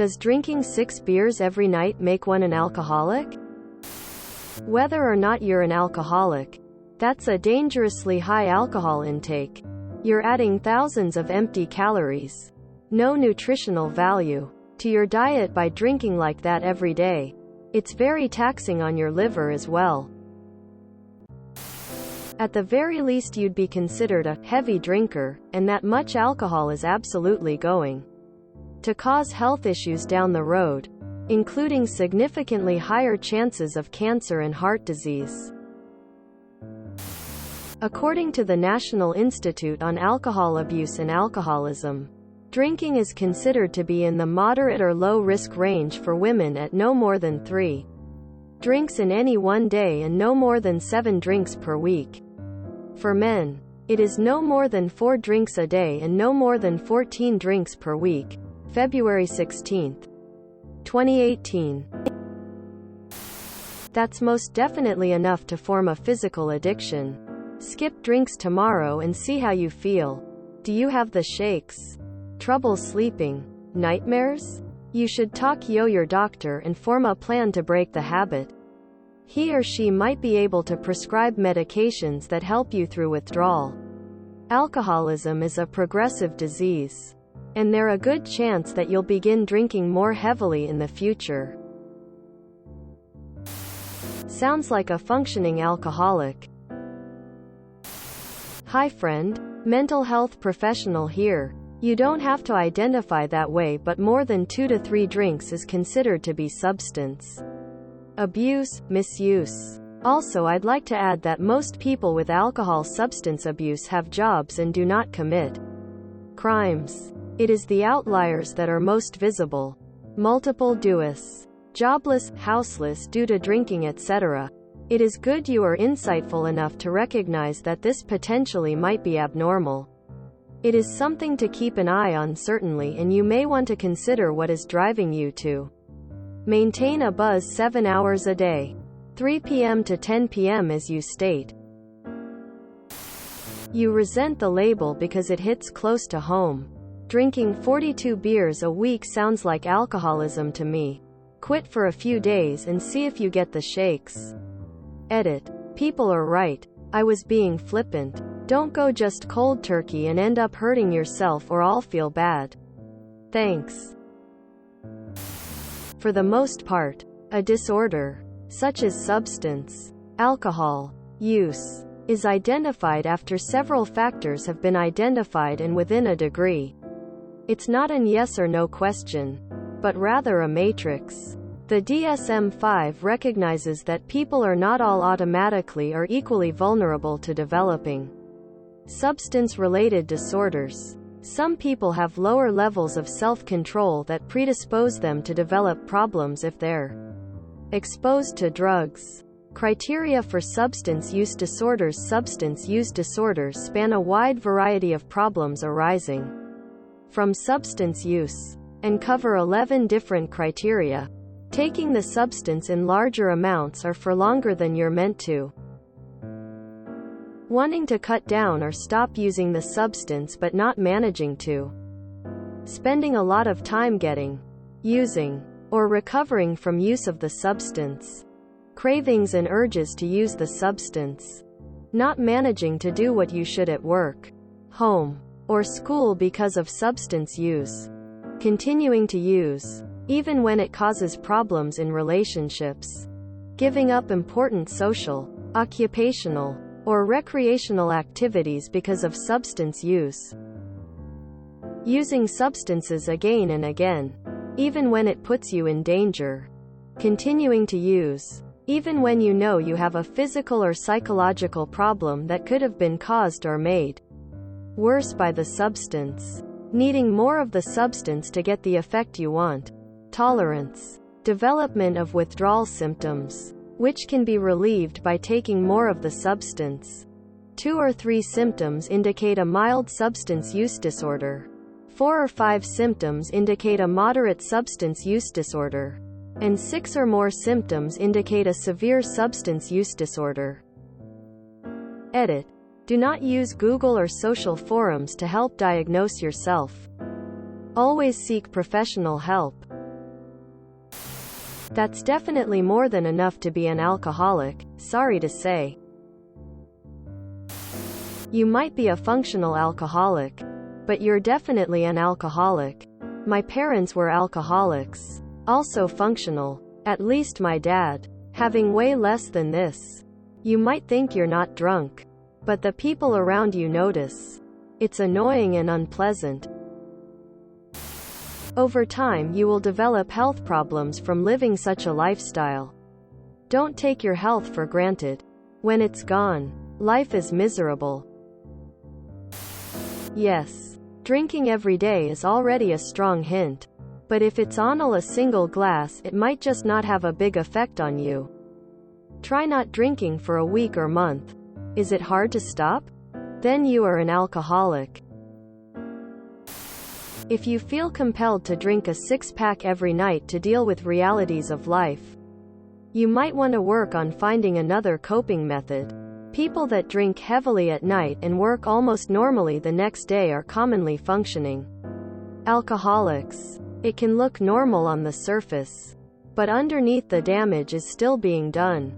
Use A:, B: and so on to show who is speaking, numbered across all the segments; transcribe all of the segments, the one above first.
A: Does drinking 6 beers every night make one an alcoholic? Whether or not you're an alcoholic, that's a dangerously high alcohol intake. You're adding thousands of empty calories, no nutritional value, to your diet by drinking like that every day. It's very taxing on your liver as well. At the very least, you'd be considered a heavy drinker, and that much alcohol is absolutely going to cause health issues down the road, including significantly higher chances of cancer and heart disease. According to the National Institute on Alcohol Abuse and Alcoholism, drinking is considered to be in the moderate or low risk range for women at no more than 3 drinks in any one day and no more than 7 drinks per week. For men, it is no more than 4 drinks a day and no more than 14 drinks per week. February 16, 2018. That's most definitely enough to form a physical addiction. Skip drinks tomorrow and see how you feel. Do you have the shakes? Trouble sleeping? Nightmares? You should talk to your doctor and form a plan to break the habit. He or she might be able to prescribe medications that help you through withdrawal. Alcoholism is a progressive disease, and there's a good chance that you'll begin drinking more heavily in the future. Sounds like a functioning alcoholic. Hi friend, mental health professional here. You don't have to identify that way, but more than 2 to 3 drinks is considered to be substance abuse, misuse. Also, I'd like to add that most people with alcohol substance abuse have jobs and do not commit crimes. It is the outliers that are most visible. Multiple doers. Jobless, houseless due to drinking, etc. It is good you are insightful enough to recognize that this potentially might be abnormal. It is something to keep an eye on certainly, and you may want to consider what is driving you to maintain a buzz 7 hours a day, 3 p.m. to 10 p.m. as you state. You resent the label because it hits close to home. Drinking 42 beers a week sounds like alcoholism to me. Quit for a few days and see if you get the shakes. Edit. People are right. I was being flippant. Don't go just cold turkey and end up hurting yourself or I'll feel bad. Thanks. For the most part, a disorder, such as substance, alcohol use, is identified after several factors have been identified and within a degree. It's not an yes or no question, but rather a matrix. The DSM-5 recognizes that people are not all automatically or equally vulnerable to developing substance-related disorders. Some people have lower levels of self-control that predispose them to develop problems if they're exposed to drugs. Criteria for substance use disorders. Substance use disorders span a wide variety of problems arising from substance use, and cover 11 different criteria. Taking the substance in larger amounts or for longer than you're meant to. Wanting to cut down or stop using the substance but not managing to. Spending a lot of time getting, using, or recovering from use of the substance. Cravings and urges to use the substance. Not managing to do what you should at work, home, or school because of substance use. Continuing to use, even when it causes problems in relationships. Giving up important social, occupational, or recreational activities because of substance use. Using substances again and again, even when it puts you in danger. Continuing to use, even when you know you have a physical or psychological problem that could have been caused or made worse by the substance. Needing more of the substance to get the effect you want. Tolerance. Development of withdrawal symptoms, which can be relieved by taking more of the substance. 2 or 3 symptoms indicate a mild substance use disorder. 4 or 5 symptoms indicate a moderate substance use disorder. And 6 or more symptoms indicate a severe substance use disorder. Edit. Do not use Google or social forums to help diagnose yourself. Always seek professional help. That's definitely more than enough to be an alcoholic, sorry to say. You might be a functional alcoholic, but you're definitely an alcoholic. My parents were alcoholics. Also functional. At least my dad. Having way less than this. You might think you're not drunk, but the people around you notice. It's annoying and unpleasant. Over time you will develop health problems from living such a lifestyle. Don't take your health for granted. When it's gone, life is miserable. Yes, drinking every day is already a strong hint. But if it's on a single glass, it might just not have a big effect on you. Try not drinking for a week or month. Is it hard to stop? Then you are an alcoholic. If you feel compelled to drink a six-pack every night to deal with realities of life, you might want to work on finding another coping method. People that drink heavily at night and work almost normally the next day are commonly functioning alcoholics. It can look normal on the surface, but underneath the damage is still being done.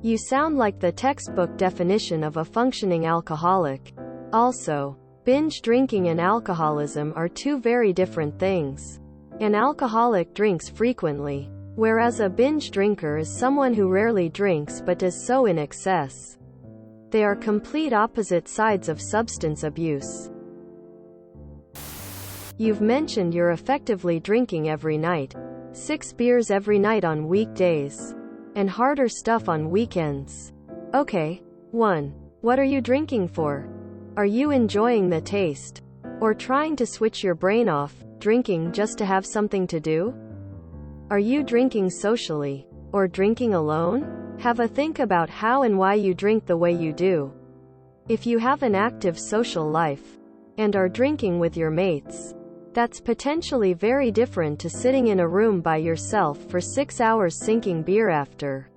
A: You sound like the textbook definition of a functioning alcoholic. Also, binge drinking and alcoholism are two very different things. An alcoholic drinks frequently, whereas a binge drinker is someone who rarely drinks but does so in excess. They are complete opposite sides of substance abuse. You've mentioned you're effectively drinking every night. 6 beers every night on weekdays. And harder stuff on weekends. Okay. 1. What are you drinking for? Are you enjoying the taste? Or trying to switch your brain off, drinking just to have something to do? Are you drinking socially? Or drinking alone? Have a think about how and why you drink the way you do. If you have an active social life, and are drinking with your mates, that's potentially very different to sitting in a room by yourself for 6 hours sinking beer after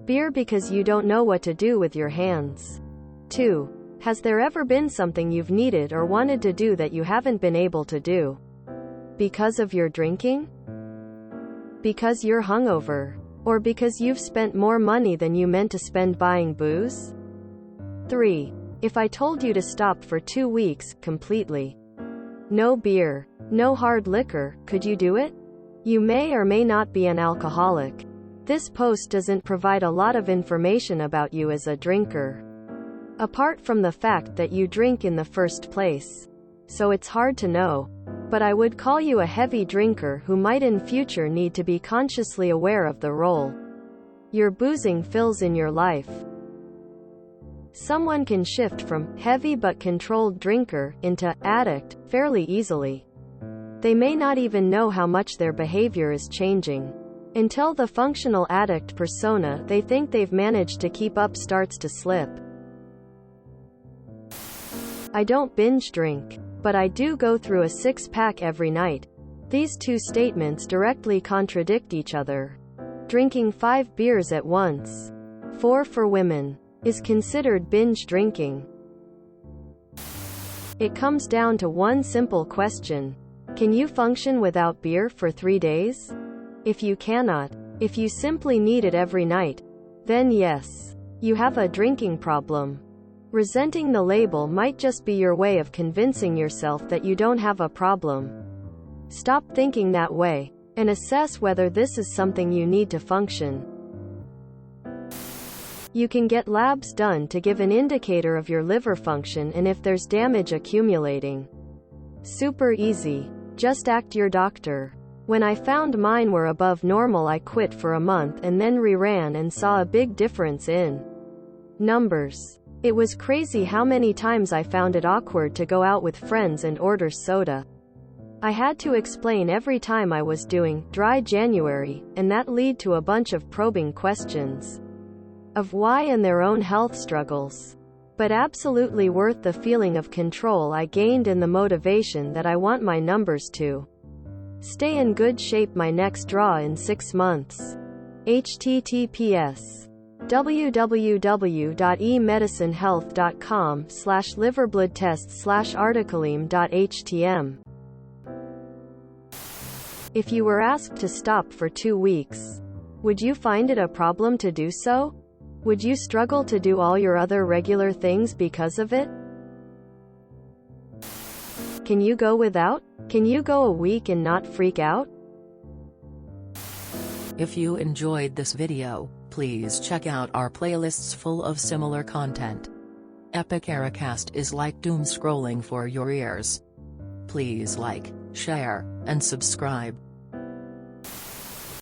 A: beer because you don't know what to do with your hands. 2. Has there ever been something you've needed or wanted to do that you haven't been able to do? Because of your drinking? Because you're hungover? Or because you've spent more money than you meant to spend buying booze? 3. If I told you to stop for 2 weeks, completely, no beer, no hard liquor, could you do it? You may or may not be an alcoholic. This post doesn't provide a lot of information about you as a drinker, apart from the fact that you drink in the first place. So it's hard to know. But I would call you a heavy drinker who might in future need to be consciously aware of the role your boozing fills in your life. Someone can shift from heavy but controlled drinker into addict fairly easily. They may not even know how much their behavior is changing. Until the functional addict persona they think they've managed to keep up starts to slip. I don't binge drink, but I do go through a 6-pack every night. These two statements directly contradict each other. Drinking 5 beers at once, 4 for women, is considered binge drinking. It comes down to one simple question. Can you function without beer for 3 days? If you cannot, if you simply need it every night, then yes, you have a drinking problem. Resenting the label might just be your way of convincing yourself that you don't have a problem. Stop thinking that way, and assess whether this is something you need to function. You can get labs done to give an indicator of your liver function and if there's damage accumulating. Super easy. Just act your doctor. When I found mine were above normal, I quit for a month and then reran and saw a big difference in numbers. It was crazy how many times I found it awkward to go out with friends and order soda. I had to explain every time I was doing dry January, and that led to a bunch of probing questions of why and their own health struggles. But absolutely worth the feeling of control I gained and the motivation that I want my numbers to stay in good shape my next draw in 6 months. https www.emedicinehealth.com/liverbloodtests/articleem.htm If you were asked to stop for 2 weeks, would you find it a problem to do so? Would you struggle to do all your other regular things because of it? Can you go without? Can you go a week and not freak out?
B: If you enjoyed this video, please check out our playlists full of similar content. Epic Ericast is like doom scrolling for your ears. Please like, share, and subscribe.